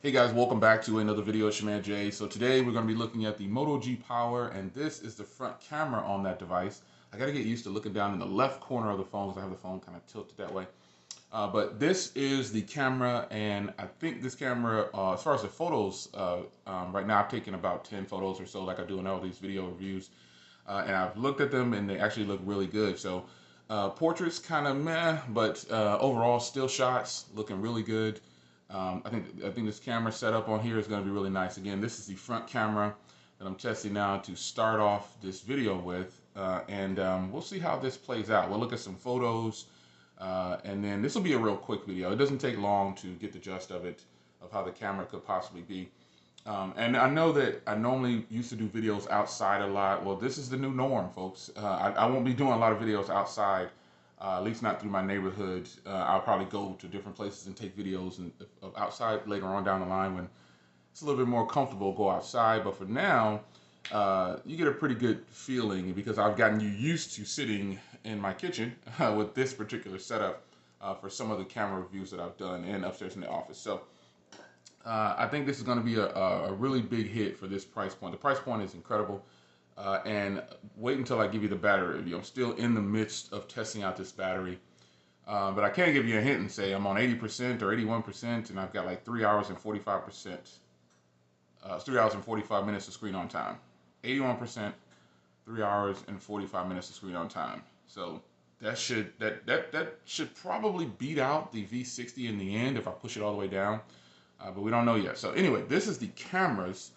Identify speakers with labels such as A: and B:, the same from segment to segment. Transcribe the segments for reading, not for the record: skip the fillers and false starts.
A: Hey guys, welcome back to another video. It's your man Jay. So today we're going to be looking at the Moto G Power, and this is the front camera on that device. I got to get used to looking down in the left corner of the phone because I have the phone kind of tilted that way. But this is the camera, and I think this camera, as far as the photos, right now I've taken about 10 photos or so like I do in all these video reviews. And I've looked at them and they actually look really good. So portraits kind of meh, but overall still shots looking really good. I think this camera setup on here is going to be really nice. Again, this is the front camera that I'm testing now to start off this video with, and we'll see how this plays out. We'll look at some photos, and then this will be a real quick video. It doesn't take long to get the gist of it, of how the camera could possibly be. And I know that I normally used to do videos outside a lot. Well, this is the new norm, folks. I won't be doing a lot of videos outside. At least not through my neighborhood. I'll probably go to different places and take videos of outside later on down the line when it's a little bit more comfortable, go outside. But for now, you get a pretty good feeling because I've gotten you used to sitting in my kitchen with this particular setup for some of the camera reviews that I've done and upstairs in the office. So I think this is going to be a really big hit for this price point. The price point is incredible. And wait until I give you the battery review. I'm still in the midst of testing out this battery. But I can give you a hint and say I'm on 80% or 81%, and I've got like 3 hours and 45%. 3 hours and 45 minutes of screen on time. 81%, 3 hours and 45 minutes of screen on time. So that should probably beat out the V60 in the end if I push it all the way down. But we don't know yet. So anyway, this is the cameras.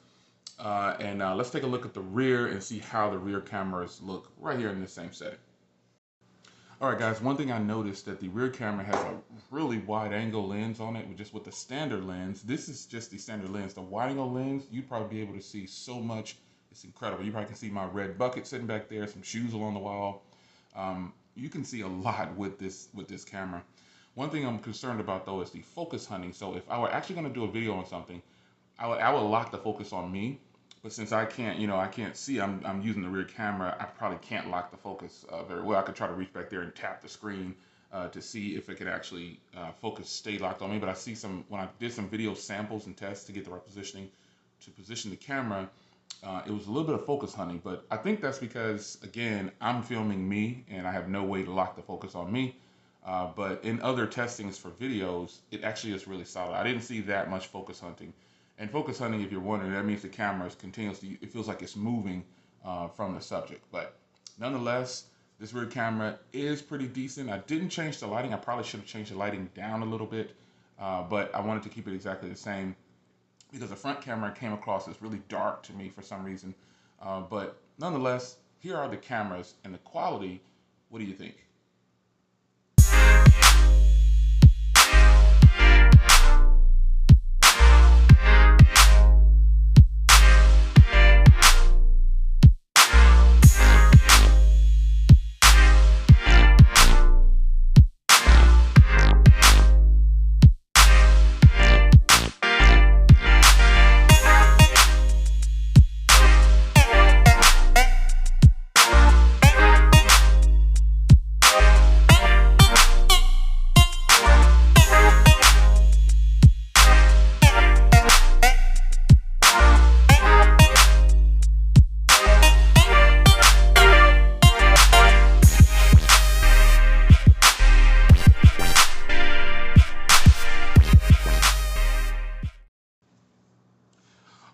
A: And let's take a look at the rear and see how the rear cameras look right here in the same setting. All right, guys, one thing I noticed that the rear camera has a really wide angle lens on it, just with the standard lens. This is just the standard lens. The wide angle lens, you'd probably be able to see so much. It's incredible. You probably can see my red bucket sitting back there, some shoes along the wall. You can see a lot with this camera. One thing I'm concerned about though is the focus hunting. So if I were actually going to do a video on something, I would lock the focus on me, but since I can't, I can't see, I'm using the rear camera, I probably can't lock the focus very well. I could try to reach back there and tap the screen to see if it could actually focus stay locked on me. But I see when I did some video samples and tests to get the right positioning to position the camera, it was a little bit of focus hunting. But I think that's because, again, I'm filming me and I have no way to lock the focus on me. But in other testings for videos, it actually is really solid. I didn't see that much focus hunting. And focus hunting, if you're wondering, that means the camera is continuously, it feels like it's moving from the subject. But nonetheless, this rear camera is pretty decent. I didn't change the lighting. I probably should have changed the lighting down a little bit, but I wanted to keep it exactly the same because the front camera came across as really dark to me for some reason. But nonetheless, here are the cameras and the quality. What do you think?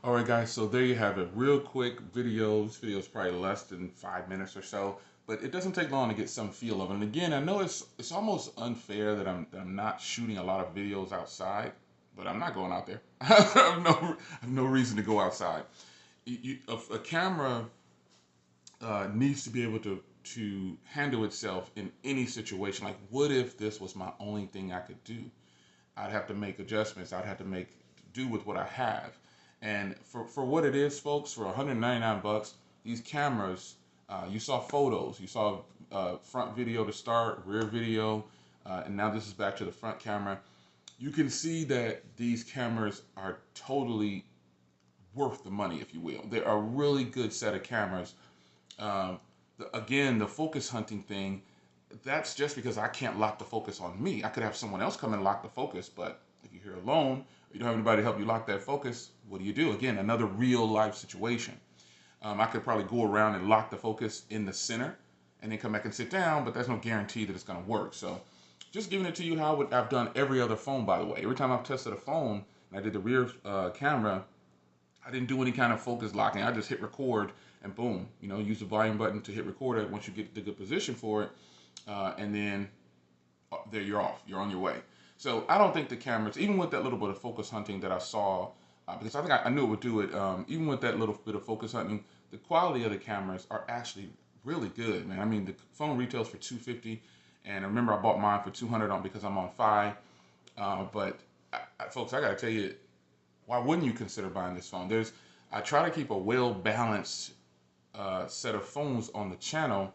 A: All right, guys, so there you have it. Real quick video. This video is probably less than 5 minutes or so, but it doesn't take long to get some feel of it. And again, I know it's almost unfair that I'm not shooting a lot of videos outside, but I'm not going out there. I have no reason to go outside. A camera needs to be able to handle itself in any situation. Like, what if this was my only thing I could do? I'd have to make adjustments. I'd have to do with what I have. And for what it is, folks, for 199 bucks, these cameras, you saw photos, you saw front video to start, rear video, and now this is back to the front camera. You can see that these cameras are totally worth the money, if you will. They're a really good set of cameras. Again, the focus hunting thing, that's just because I can't lock the focus on me. I could have someone else come and lock the focus, but if you're here alone, You don't have anybody to help you lock that focus. What do? Again, another real life situation. I could probably go around and lock the focus in the center and then come back and sit down, but there's no guarantee that it's going to work. So just giving it to you how I've done every other phone, by the way. Every time I've tested a phone and I did the rear camera, I didn't do any kind of focus locking. I just hit record and boom, use the volume button to hit record it once you get the good position for it. And then there you're off. You're on your way. So I don't think the cameras, even with that little bit of focus hunting that I saw, because I think I knew it would do it, even with that little bit of focus hunting, the quality of the cameras are actually really good, man. I mean, the phone retails for $250, and I remember I bought mine for $200 because I'm on Fi. But folks, I gotta tell you, why wouldn't you consider buying this phone? I try to keep a well-balanced set of phones on the channel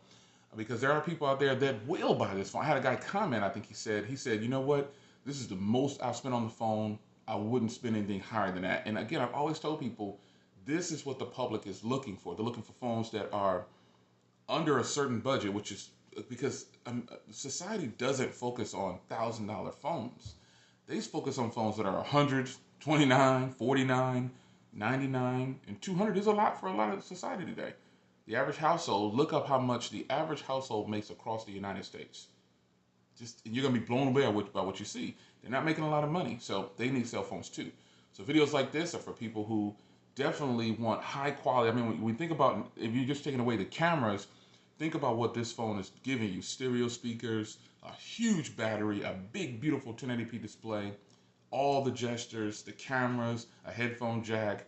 A: because there are people out there that will buy this phone. I had a guy comment, I think he said, you know what? This is the most I've spent on the phone. I wouldn't spend anything higher than that. And again, I've always told people, this is what the public is looking for. They're looking for phones that are under a certain budget, which is because society doesn't focus on $1,000 phones. They focus on phones that are 100, 29, 49, 99, and 200 is a lot for a lot of society today. The average household, look up how much the average household makes across the United States. You're gonna be blown away by what you see. They're not making a lot of money, so they need cell phones too. So videos like this are for people who definitely want high quality. I mean, when we think about, if you're just taking away the cameras, think about what this phone is giving you. Stereo speakers, a huge battery, a big, beautiful 1080p display, all the gestures, the cameras, a headphone jack,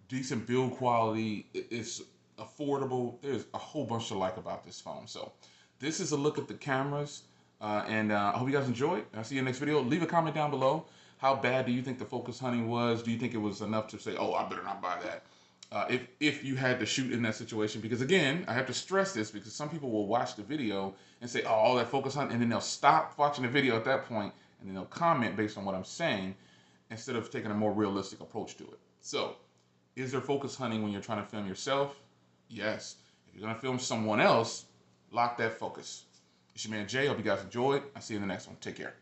A: decent build quality. It's affordable. There's a whole bunch to like about this phone. So this is a look at the cameras. And I hope you guys enjoyed. I'll see you in the next video. Leave a comment down below. How bad do you think the focus hunting was? Do you think it was enough to say, oh, I better not buy that? If you had to shoot in that situation, because again, I have to stress this because some people will watch the video and say, oh, all that focus hunting, and then they'll stop watching the video at that point, and then they'll comment based on what I'm saying instead of taking a more realistic approach to it. So, is there focus hunting when you're trying to film yourself? Yes. If you're going to film someone else, lock that focus. It's your man Jay. Hope you guys enjoyed. I'll see you in the next one. Take care.